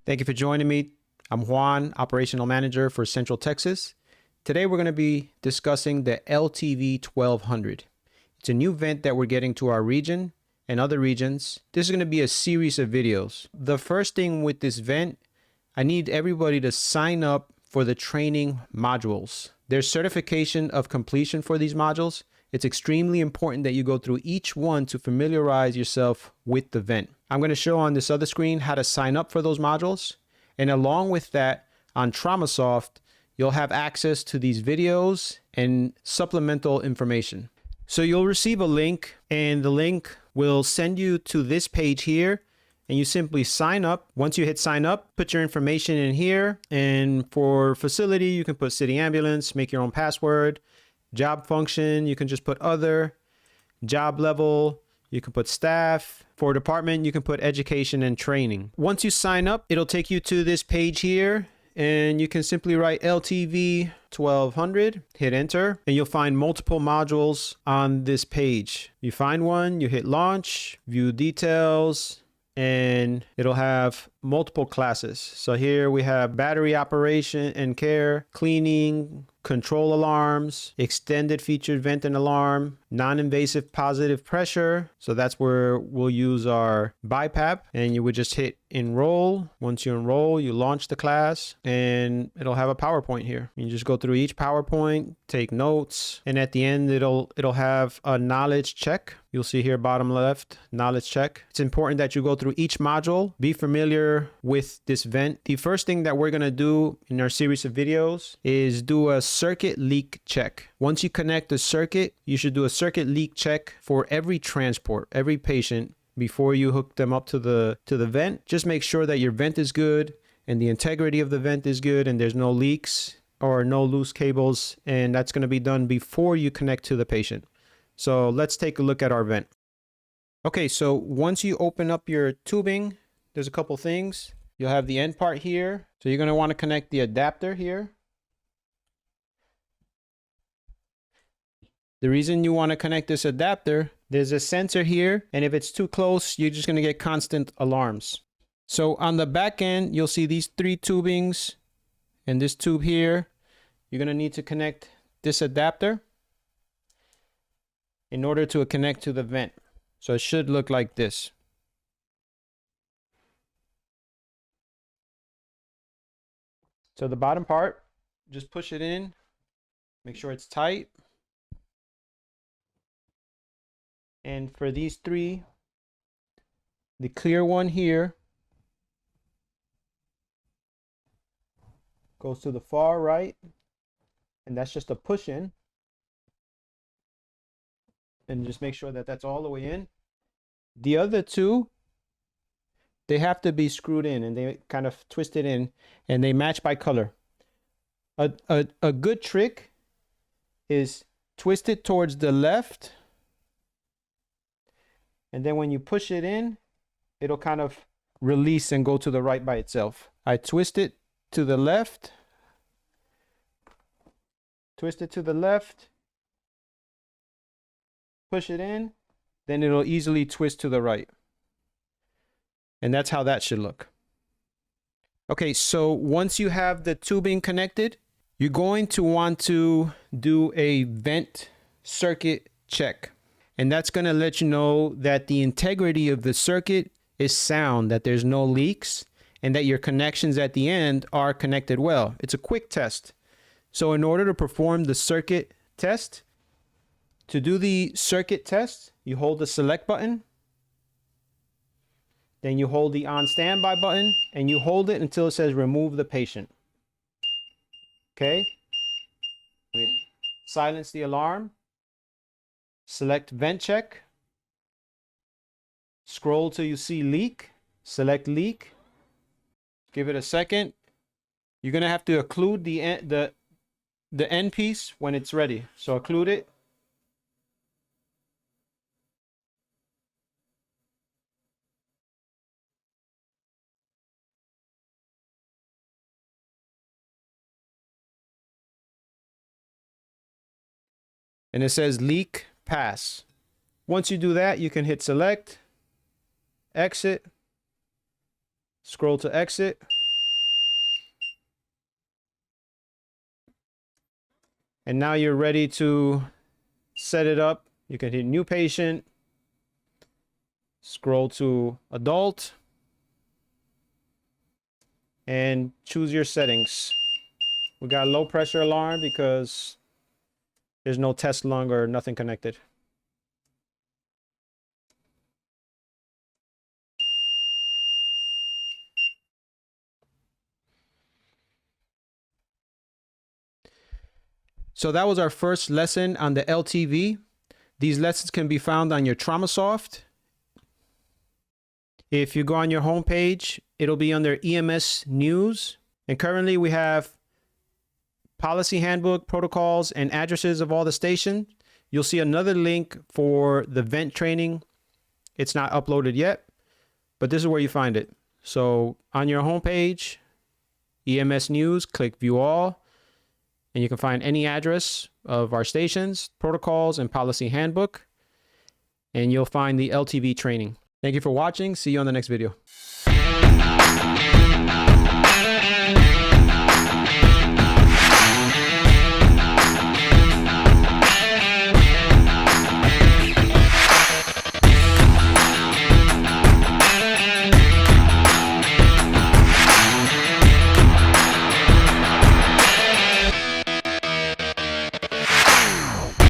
Thank you for joining me. I'm Juan, Operational Manager for Central Texas. Today we're going to be discussing the LTV1200. It's a new vent that we're getting to our region and other regions. This is going to be a series of videos. The first thing with this vent, I need everybody to sign up for the training modules. There's certification of completion for these modules. It's extremely important that you go through each one to familiarize yourself with the vent. I'm going to show on this other screen how to sign up for those modules. And along with that, on TraumaSoft, you'll have access to these videos and supplemental information. So you'll receive a link, and the link will send you to this page here, and you simply sign up. Once you hit sign up, put your information in here. And for facility, you can put city ambulance, make your own password. Job function, you can just put other. Job level, you can put staff. For department, you can put education and training. Once you sign up, it'll take you to this page here, and you can simply write LTV1200, hit enter, and you'll find multiple modules on this page. You find one, you hit launch, view details, and it'll have multiple classes. So here we have battery operation and care, cleaning, control alarms, extended featured vent and alarm, non-invasive positive pressure. So that's where we'll use our BiPAP, and you would just hit enroll. Once you enroll, you launch the class, and it'll have a PowerPoint here. You just go through each PowerPoint, take notes, and at the end, it'll have a knowledge check. You'll see here, bottom left, knowledge check. It's important that you go through each module, be familiar with this vent. The first thing that we're gonna do in our series of videos is do a circuit leak check. Once you connect the circuit, you should do a circuit leak check for every transport, every patient, before you hook them up to the vent. Just make sure that your vent is good and the integrity of the vent is good and there's no leaks or no loose cables, and that's going to be done before you connect to the patient. So let's take a look at our vent. Okay, so once you open up your tubing, there's a couple things. You'll have the end part here. So you're going to want to connect the adapter here. The reason you want to connect this adapter, there's a sensor here, and if it's too close, you're just going to get constant alarms. So on the back end, you'll see these three tubings and this tube here. You're going to need to connect this adapter in order to connect to the vent. So it should look like this. So the bottom part, just push it in, make sure it's tight. And for these three, the clear one here goes to the far right, and that's just a push in. And just make sure that that's all the way in. The other two, they have to be screwed in, and they kind of twist it in, and they match by color. A good trick is twist it towards the left, and then when you push it in, it'll kind of release and go to the right by itself. I twist it to the left, twist it to the left, push it in, then it'll easily twist to the right. And that's how that should look. Okay, so once you have the tubing connected, you're going to want to do a vent circuit check. And that's going to let you know that the integrity of the circuit is sound, that there's no leaks, and that your connections at the end are connected well. It's a quick test. So in order to perform the circuit test, to do the circuit test, you hold the select button, then you hold the on standby button, and you hold it until it says remove the patient. Okay? Silence the alarm. Select vent check. Scroll till you see leak. Select leak. Give it a second. You're going to have to occlude the end piece when it's ready. So occlude it. And it says leak pass. Once you do that, you can hit select, exit, scroll to exit, And now you're ready to set it up. You can hit new patient, scroll to adult, and choose your settings. We got low pressure alarm because there's no test lung or nothing connected. So that was our first lesson on the LTV. These lessons can be found on your TraumaSoft. If you go on your homepage, it'll be under EMS News. And currently we have policy handbook, protocols, and addresses of all the stations. You'll see another link for the vent training. It's not uploaded yet, but this is where you find it. So on your homepage, EMS News, click View All, and you can find any address of our stations, protocols, and policy handbook, and you'll find the LTV training. Thank you for watching. See you on the next video.